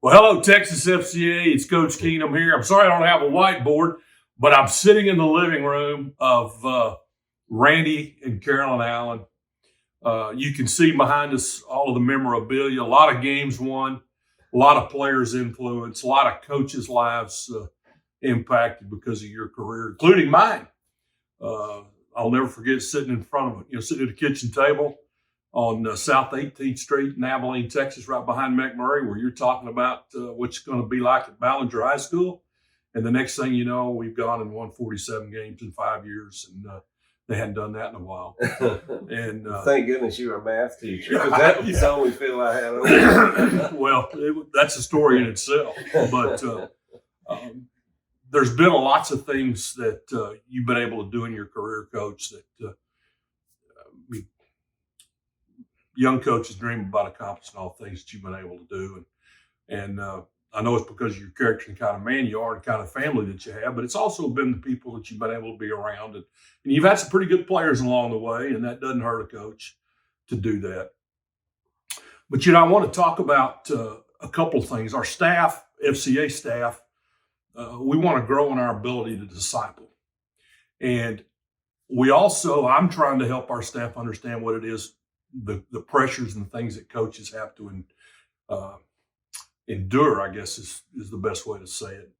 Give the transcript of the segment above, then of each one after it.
Well, hello, Texas FCA. It's Coach Keenum here. I'm sorry I don't have a whiteboard, but I'm sitting in the living room of Randy and Carolyn Allen. You can see behind us all of the memorabilia, a lot of games won, a lot of players influenced, a lot of coaches' lives impacted because of your career, including mine. I'll never forget sitting in front of it, sitting at a kitchen table on South 18th Street in Abilene, Texas, right behind McMurray, where you're talking about what's going to be like at Ballinger High School. And the next thing you know, we've gone and won 47 games in 5 years, and they hadn't done that in a while. And thank goodness you were a math teacher, because that was the only feel I had. Well, that's a story in itself. But there's been lots of things that you've been able to do in your career, Coach, that young coaches dream about accomplishing all the things that you've been able to do. And I know it's because of your character and kind of man you are and kind of family that you have, but it's also been the people that you've been able to be around. And you've had some pretty good players along the way, and that doesn't hurt a coach to do that. But, I want to talk about a couple of things. Our staff, FCA staff, we want to grow in our ability to disciple. And I'm trying to help our staff understand what it is, the pressures and things that coaches have to endure, I guess is the best way to say it.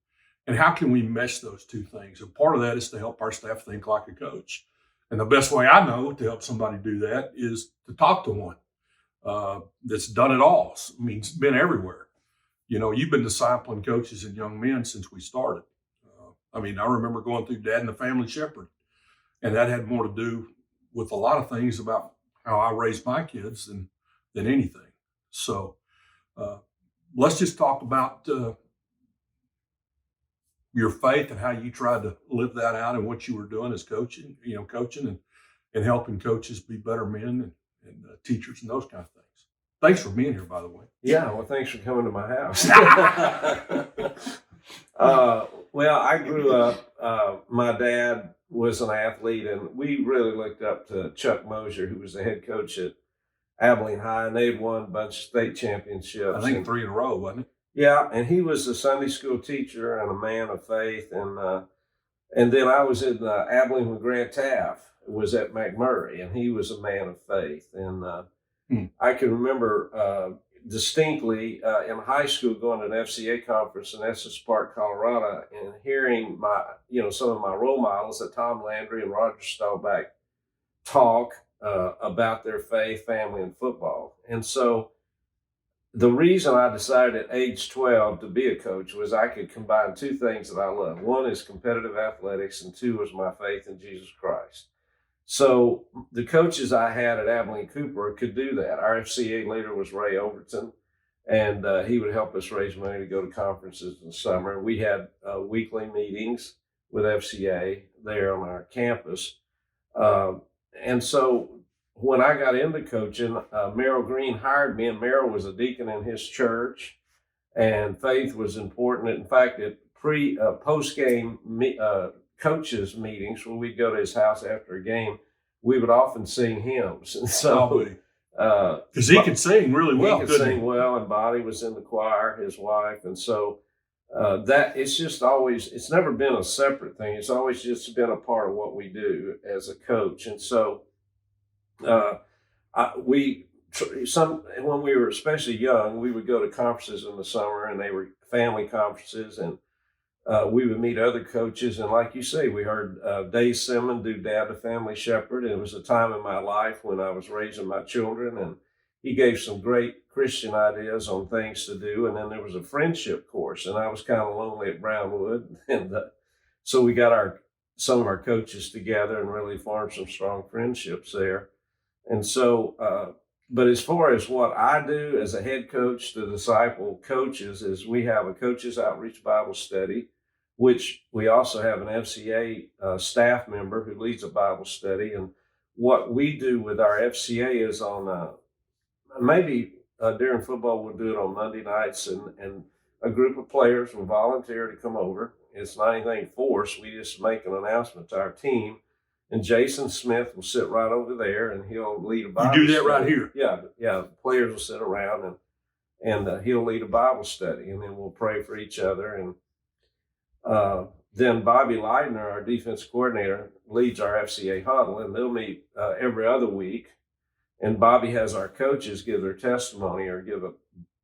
And how can we mesh those two things? And part of that is to help our staff think like a coach. And the best way I know to help somebody do that is to talk to one that's done it all. I mean, it's been everywhere. You've been discipling coaches and young men since we started. I remember going through Dad and the Family Shepherd, and that had more to do with a lot of things about how I raised my kids than anything. So let's just talk about your faith and how you tried to live that out and what you were doing as coaching and helping coaches be better men and teachers and those kind of things. Thanks for being here, by the way. Yeah, well, thanks for coming to my house. Well, I grew up, my dad was an athlete, and we really looked up to Chuck Mosier, who was the head coach at Abilene High, and they'd won a bunch of state championships. I think 3 in a row, wasn't it? Yeah, and he was a Sunday school teacher and a man of faith. And then I was in Abilene when Grant Taft was at McMurray, and he was a man of faith. And I can remember distinctly in high school going to an FCA conference in Estes Park, Colorado, and hearing some of my role models, Tom Landry and Roger Staubach, talk about their faith, family, and football. And so the reason I decided at age 12 to be a coach was I could combine two things that I love. One is competitive athletics, and two was my faith in Jesus Christ. So the coaches I had at Abilene Cooper could do that. Our FCA leader was Ray Overton, and he would help us raise money to go to conferences in the summer. We had weekly meetings with FCA there on our campus. And so when I got into coaching, Merrill Green hired me, and Merrill was a deacon in his church, and faith was important. In fact, at post-game coaches meetings, when we'd go to his house after a game, we would often sing hymns. And so, because he could sing really well, he could sing well, and Bonnie was in the choir, his wife, and so that it's never been a separate thing. It's always just been a part of what we do as a coach. And so when we were especially young, we would go to conferences in the summer, and they were family conferences, and we would meet other coaches. And like you say, we heard Dave Simmons do Dad the Family Shepherd. And it was a time in my life when I was raising my children, and he gave some great Christian ideas on things to do. And then there was a friendship course, and I was kind of lonely at Brownwood. And so we got some of our coaches together and really formed some strong friendships there. And so, but as far as what I do as a head coach to disciple coaches is we have a coaches outreach Bible study, which we also have an FCA staff member who leads a Bible study. And what we do with our FCA is on during football, we'll do it on Monday nights, and a group of players will volunteer to come over. It's not anything forced. We just make an announcement to our team. And Jason Smith will sit right over there, and he'll lead a Bible study. You do that study. right here? Yeah. The players will sit around, and he'll lead a Bible study, and then we'll pray for each other. And then Bobby Leidner, our defense coordinator, leads our FCA huddle, and they'll meet every other week. And Bobby has our coaches give their testimony or give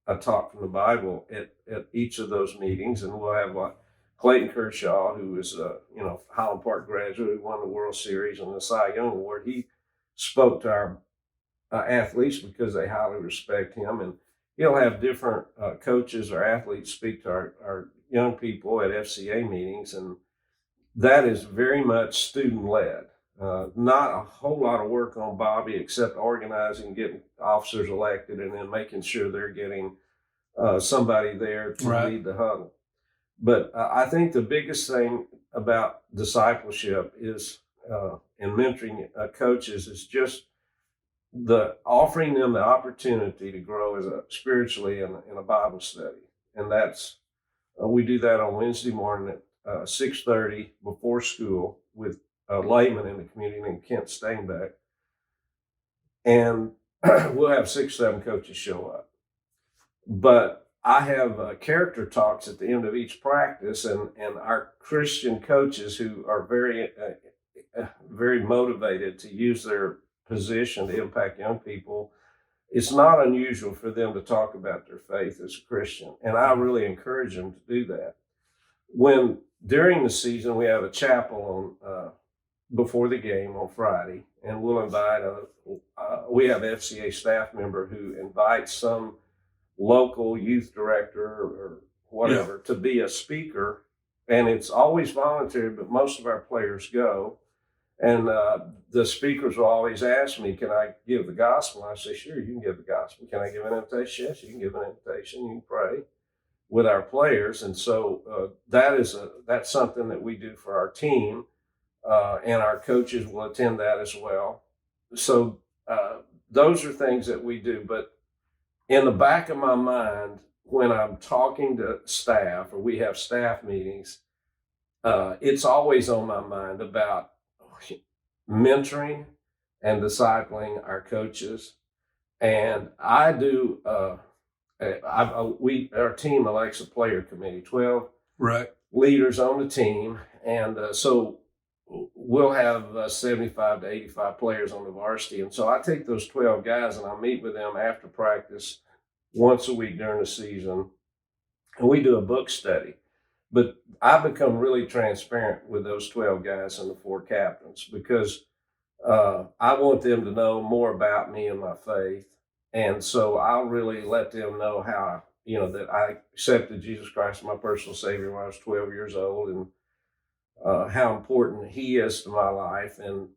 a talk from the Bible at each of those meetings. And we'll have Clayton Kershaw, who is a Highland Park graduate who won the World Series and the Cy Young Award. He spoke to our athletes because they highly respect him, and he'll have different coaches or athletes speak to our young people at FCA meetings, and that is very much student-led. Not a whole lot of work on Bobby except organizing, getting officers elected, and then making sure they're getting somebody there to lead the huddle. But I think the biggest thing about discipleship is in mentoring coaches is just the offering them the opportunity to grow as spiritually in a Bible study. And that's we do that on Wednesday morning at 6:30 before school with a layman in the community named Kent Stainbeck. And we'll have 6, 7 coaches show up. But I have character talks at the end of each practice, and our Christian coaches who are very motivated to use their position to impact young people, it's not unusual for them to talk about their faith as a Christian. And I really encourage them to do that. During the season, we have a chapel on before the game on Friday, and we'll invite we have an FCA staff member who invites some local youth director or whatever to be a speaker, and it's always voluntary, but most of our players go. And the speakers will always ask me, can I give the gospel? And I say, sure, you can give the gospel. Can I give an invitation? Yes, you can give an invitation. You can pray with our players. And so that's something that we do for our team, and our coaches will attend that as well. So those are things that we do. But in the back of my mind, when I'm talking to staff or we have staff meetings, it's always on my mind about mentoring and discipling our coaches. And I do, our team elects a player committee, 12 leaders on the team. And so we'll have 75 to 85 players on the varsity. And so I take those 12 guys and I meet with them after practice once a week during the season, and we do a book study. But I've become really transparent with those 12 guys and the 4 captains because I want them to know more about me and my faith. And so I'll really let them know how, that I accepted Jesus Christ as my personal Savior when I was 12 years old, and how important He is to my life. And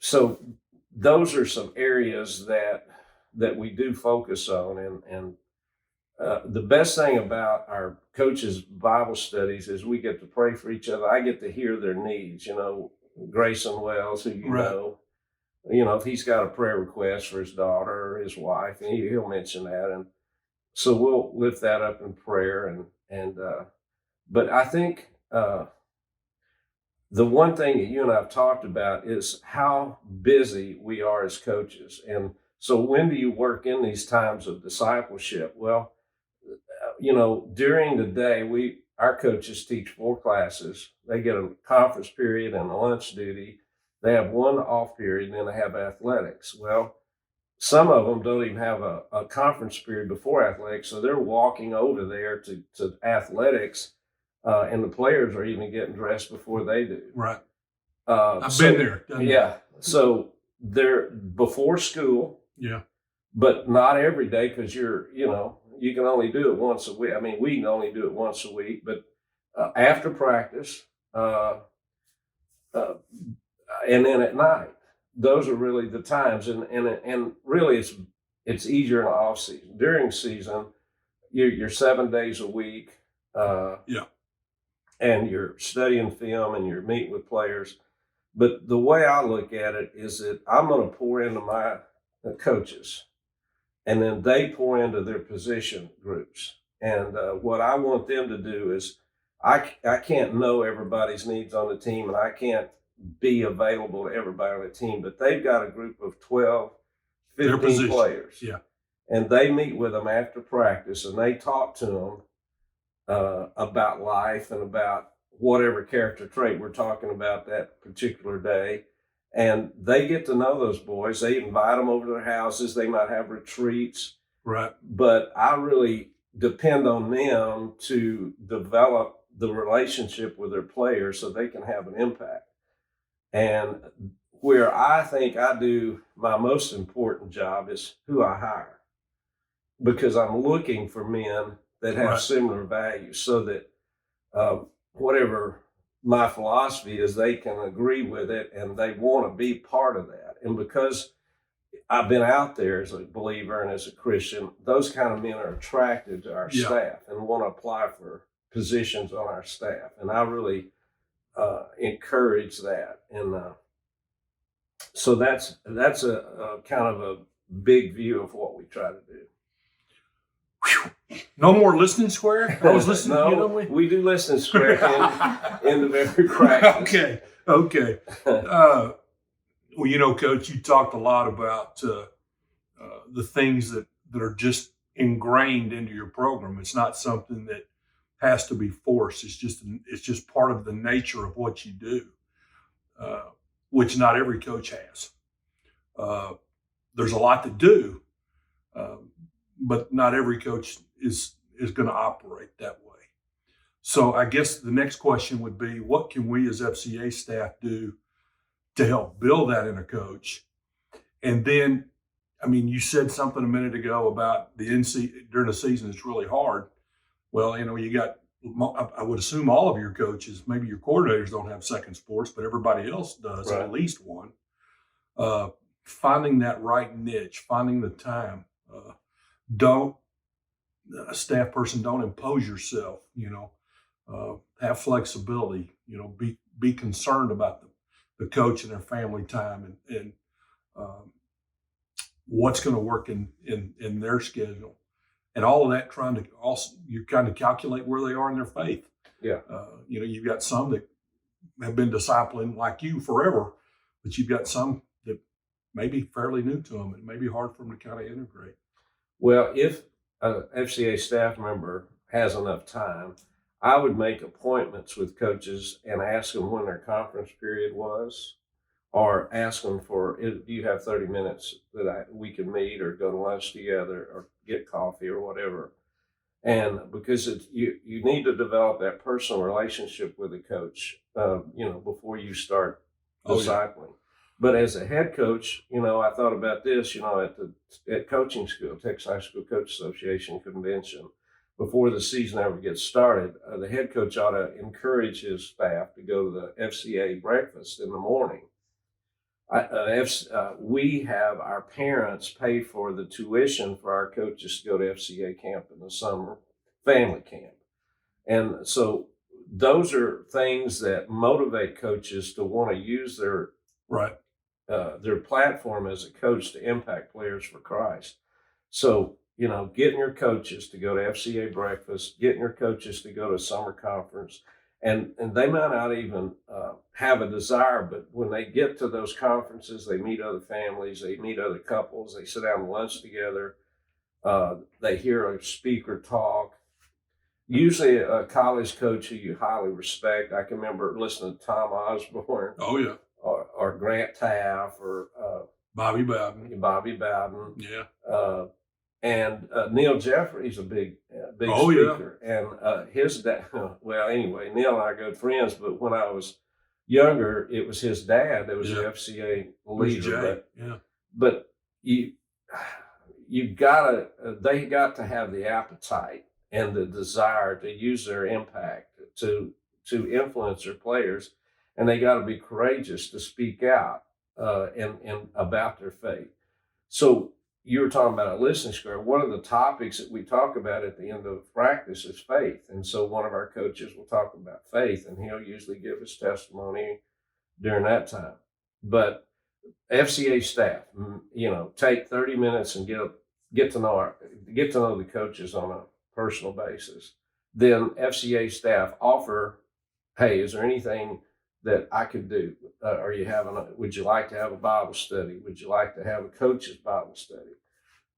so those are some areas that we do focus on. And the best thing about our coaches' Bible studies is we get to pray for each other. I get to hear their needs. Grayson Wells, who if he's got a prayer request for his daughter or his wife, and he'll mention that. And so we'll lift that up in prayer. But I think the one thing that you and I have talked about is how busy we are as coaches. And so when do you work in these times of discipleship? Well, during the day, our coaches teach 4 classes. They get a conference period and a lunch duty. They have 1 off period, and then they have athletics. Well, some of them don't even have a conference period before athletics, so they're walking over there to athletics, and the players are even getting dressed before they do. Right. I've been there. Yeah. So they're before school. Yeah. But not every day, because you can only do it once a week. I mean, we can only do it once a week, but after practice, and then at night, those are really the times. And really, it's easier in the off season. During season, you're 7 days a week. And you're studying film and you're meeting with players. But the way I look at it is that I'm going to pour into my coaches, and then they pour into their position groups. And what I want them to do is I can't know everybody's needs on the team, and I can't be available to everybody on the team, but they've got a group of 12, 15 players. Yeah. and they meet with them after practice, and they talk to them about life and about whatever character trait we're talking about that particular day. And they get to know those boys. They invite them over to their houses. They might have retreats. Right. But I really depend on them to develop the relationship with their players so they can have an impact. And where I think I do my most important job is who I hire, because I'm looking for men that have Right. similar values, so that whatever my philosophy is, they can agree with it and they want to be part of that. And because I've been out there as a believer and as a Christian, those kind of men are attracted to our staff and want to apply for positions on our staff. And I really encourage that. And so that's a kind of a big view of what we try to do. No more listening square? I was listening No, to you, don't we do listening square in the very practice. Okay. Well, you know, Coach, you talked a lot about the things that are just ingrained into your program. It's not something that has to be forced. It's just part of the nature of what you do, which not every coach has. There's a lot to do, but not every coach is going to operate that way. So I guess the next question would be, what can we as FCA staff do to help build that in a coach? And then, I mean, you said something a minute ago about during the season, it's really hard. Well, you know, I would assume all of your coaches, maybe your coordinators don't have second sports, but everybody else does, Right. at least one. Finding that right niche, finding the time. A staff person, don't impose yourself, you know, have flexibility, you know, be concerned about the coach and their family time and what's going to work in their schedule, and all of that, trying to also, you kind of calculate where they are in their faith. Yeah. You know, you've got some that have been discipling like you forever, but you've got some that may be fairly new to them. It may be hard for them to kind of integrate. Well, if an FCA staff member has enough time, I would make appointments with coaches and ask them when their conference period was, or ask them do you have 30 minutes that we can meet or go to lunch together or get coffee or whatever. And because you need to develop that personal relationship with the coach, you know, before you start discipling. But as a head coach, you know, I thought about this, you know, at coaching school, Texas High School Coach Association convention, before the season ever gets started, the head coach ought to encourage his staff to go to the FCA breakfast in the morning. We have our parents pay for the tuition for our coaches to go to FCA camp in the summer, family camp. And so those are things that motivate coaches to want to use their platform as a coach to impact players for Christ. So, you know, getting your coaches to go to FCA breakfast, getting your coaches to go to summer conference, and they might not even have a desire, but when they get to those conferences, they meet other families, they meet other couples, they sit down and lunch together, they hear a speaker talk. Usually a college coach who you highly respect. I can remember listening to Tom Osborne. Oh, yeah. Or Grant Taff or Bobby Bowden. Yeah. And Neil Jeffrey's a big Oh, speaker. Yeah. And his dad, well, anyway, Neil and I are good friends, but when I was younger, it was his dad that was the FCA leader. But they got to have the appetite and the desire to use their impact to influence their players. And they got to be courageous to speak out and about their faith. So you were talking about a listening square. One of the topics that we talk about at the end of practice is faith. And so one of our coaches will talk about faith, and he'll usually give his testimony during that time. But FCA staff, you know, take 30 minutes and get to know the coaches on a personal basis. Then FCA staff offer, hey, is there anything that I could do? Would you like to have a Bible study? Would you like to have a coach's Bible study?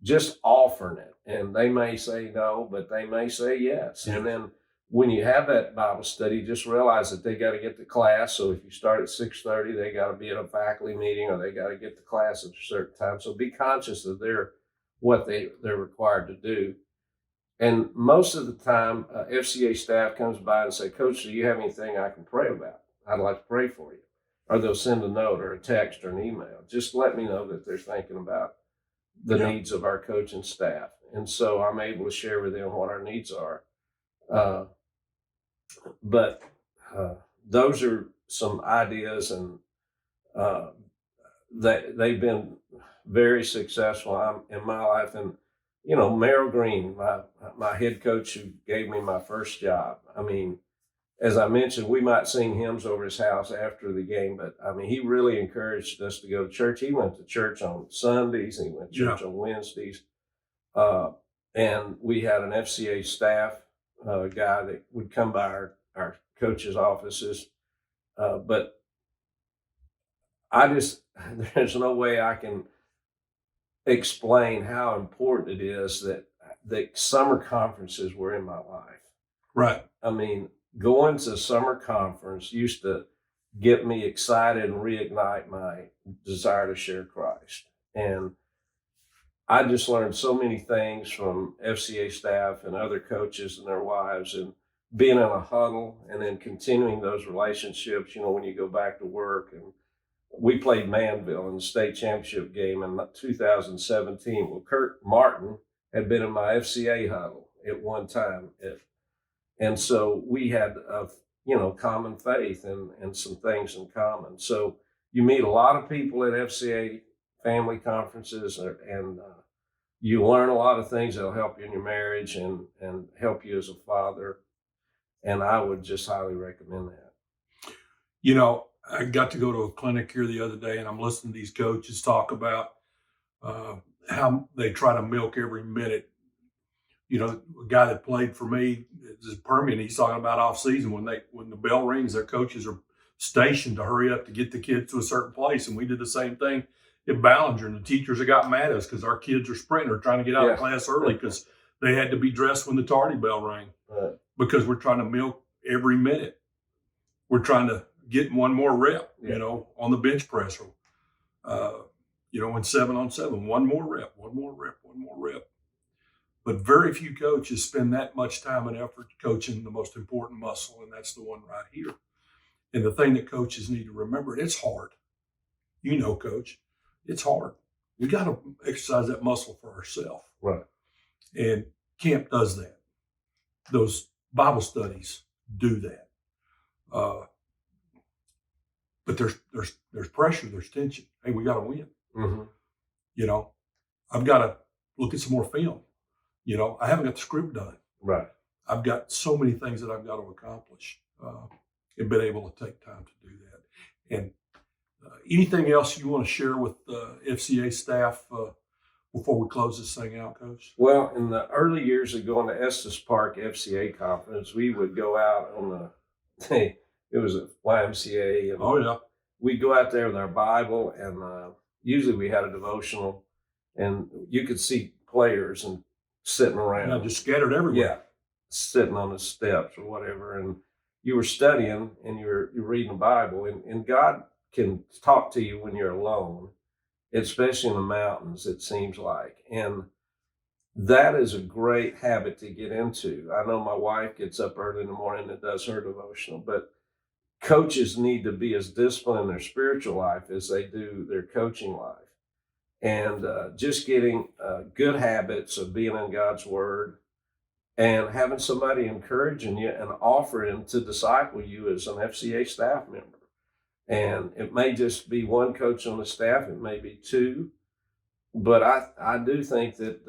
just offering it. And they may say no, but they may say yes. Yeah. And then when you have that Bible study, just realize that they got to get to class. So if you start at 6:30, they got to be at a faculty meeting, or they got to get to class at a certain time. So be conscious of what they're required to do. And most of the time, FCA staff comes by and say, Coach, do you have anything I can pray about? I'd like to pray for you. Or they'll send a note or a text or an email. Just let me know that they're thinking about the needs of our coaching staff. And so I'm able to share with them what our needs are. But those are some ideas, and they've been very successful in my life. And Merrill Green, my head coach who gave me my first job. I mean, as I mentioned, we might sing hymns over his house after the game, but I mean, he really encouraged us to go to church. He went to church on Sundays, and he went to church on Wednesdays. And we had an FCA staff guy that would come by our coaches' offices. But there's no way I can explain how important it is that the summer conferences were in my life. Right. I mean, going to summer conference used to get me excited and reignite my desire to share Christ. And I just learned so many things from FCA staff and other coaches and their wives, and being in a huddle and then continuing those relationships, when you go back to work. And we played Manville in the state championship game in 2017. Well, Kurt Martin had been in my FCA huddle at one time. And so we had, common faith and some things in common. So you meet a lot of people at FCA family conferences, and you learn a lot of things that'll help you in your marriage and help you as a father. And I would just highly recommend that. I got to go to a clinic here the other day, and I'm listening to these coaches talk about how they try to milk every minute. A guy that played for me is Permian. He's talking about off season when the bell rings, their coaches are stationed to hurry up to get the kids to a certain place. And we did the same thing at Ballinger, and the teachers have got mad at us because our kids are sprinting or trying to get out of class early because they had to be dressed when the tardy bell rang. Right. Because we're trying to milk every minute. We're trying to get one more rep, on the bench press, or, in 7-on-7, one more rep. But very few coaches spend that much time and effort coaching the most important muscle, and that's the one right here. And the thing that coaches need to remember, it's hard. Coach, it's hard. We got to exercise that muscle for ourselves. Right. And camp does that. Those Bible studies do that. But there's pressure, there's tension. Hey, we got to win. Mm-hmm. I've got to look at some more film. I haven't got the script done. Right. I've got so many things that I've got to accomplish, and been able to take time to do that. And anything else you want to share with FCA staff before we close this thing out, Coach? Well, in the early years of going to Estes Park FCA conference, we would go out on it was a YMCA. And we'd go out there with our Bible, and usually we had a devotional, and you could see players and sitting around. Yeah, just scattered everywhere. Yeah, sitting on the steps or whatever. And you were studying and you're reading the Bible, and God can talk to you when you're alone, especially in the mountains, it seems like. And that is a great habit to get into. I know my wife gets up early in the morning and does her devotional, but coaches need to be as disciplined in their spiritual life as they do their coaching life. And just getting good habits of being in God's Word and having somebody encouraging you and offering to disciple you as an FCA staff member. And it may just be one coach on the staff, it may be two, but I do think that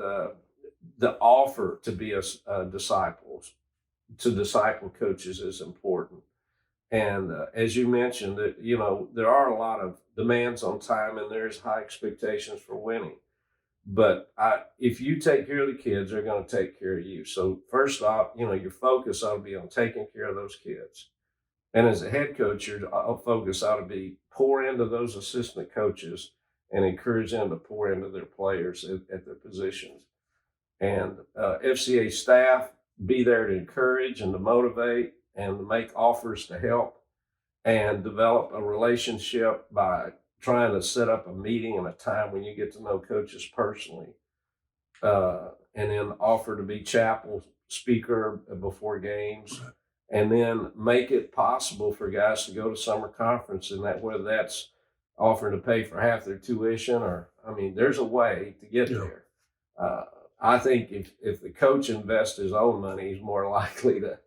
the offer to be a disciple coaches is important. And as you mentioned, that there are a lot of demands on time, and there's high expectations for winning. But if you take care of the kids, they're going to take care of you. So first off, your focus ought to be on taking care of those kids. And as a head coach, your focus ought to be pour into those assistant coaches and encourage them to pour into their players at their positions. And FCA staff, be there to encourage and to motivate and to make offers to help and develop a relationship by trying to set up a meeting and a time when you get to know coaches personally. And then offer to be chapel speaker before games, and then make it possible for guys to go to summer conference, and that whether that's offering to pay for half their tuition or, I mean, there's a way to get there. I think if the coach invests his own money, he's more likely to,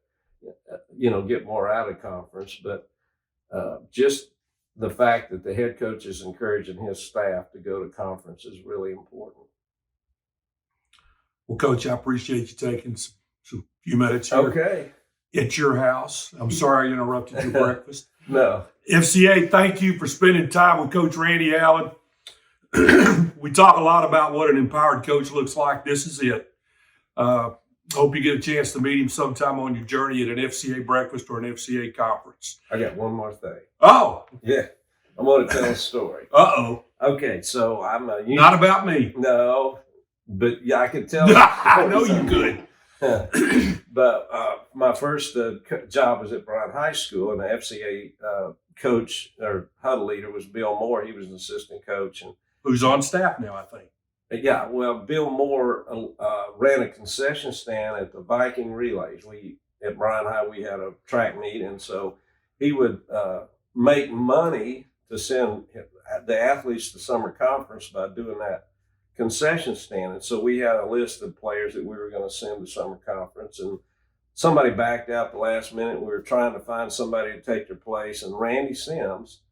get more out of conference. But just the fact that the head coach is encouraging his staff to go to conference is really important. Well, Coach, I appreciate you taking some few minutes here at your house. I'm sorry I interrupted your breakfast. No. FCA, thank you for spending time with Coach Randy Allen. We talk a lot about what an empowered coach looks like. This is it. Hope you get a chance to meet him sometime on your journey at an FCA breakfast or an FCA conference. I got one more thing. Oh. Yeah. I'm going to tell a story. Uh-oh. Okay, so I'm a... Not about me. No. But yeah, I could tell. I know you could. But my first job was at Bryan High School, and the FCA coach or huddle leader was Bill Moore. He was an assistant coach, and who's on staff now, I think. Yeah, well, Bill Moore ran a concession stand at the Viking Relays. At Bryan High we had a track meet, and so he would make money to send the athletes to summer conference by doing that concession stand. And so we had a list of players that we were going to send to summer conference, and somebody backed out the last minute. We were trying to find somebody to take their place, and Randy Sims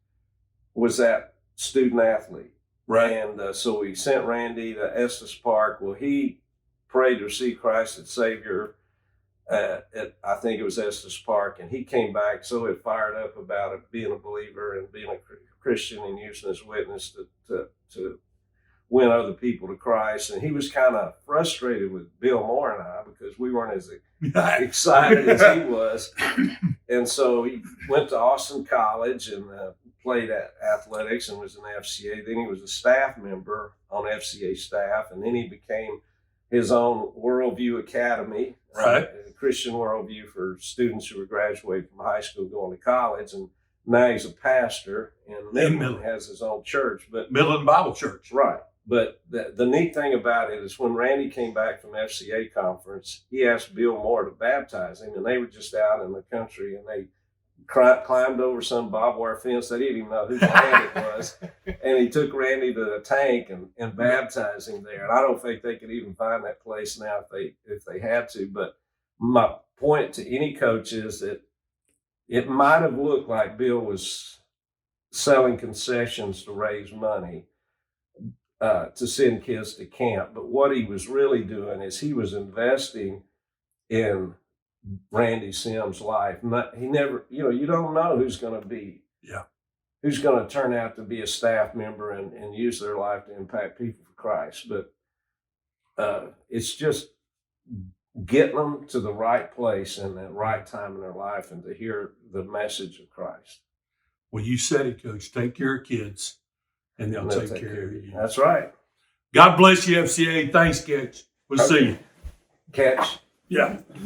was that student athlete. Right. And so we sent Randy to Estes Park. Well, he prayed to receive Christ as Savior at I think it was Estes Park, and he came back so fired up about it, being a believer and being a Christian and using his witness to win other people to Christ. And he was kind of frustrated with Bill Moore and I because we weren't as excited as he was. And so he went to Austin College and played athletics and was in the FCA. Then he was a staff member on FCA staff, and then he became his own Worldview Academy, right? A Christian worldview for students who were graduating from high school going to college. And now he's a pastor in Midland, has his own church. But Midland Bible Church. Right. But the neat thing about it is when Randy came back from FCA conference, he asked Bill Moore to baptize him, and they were just out in the country, and they climbed over some barbed wire fence. They didn't even know whose land it was. And he took Randy to the tank and baptized him there. And I don't think they could even find that place now if they had to. But my point to any coach is that it might have looked like Bill was selling concessions to raise money to send kids to camp. But what he was really doing is he was investing in Randy Sims' life. He never, you don't know who's going to turn out to be a staff member and use their life to impact people for Christ. But it's just getting them to the right place and the right time in their life and to hear the message of Christ. Well, you said it, Coach. Take care of kids, and they'll take care of you. That's right. God bless you, FCA. Thanks, Catch. We'll see you. Catch. Yeah.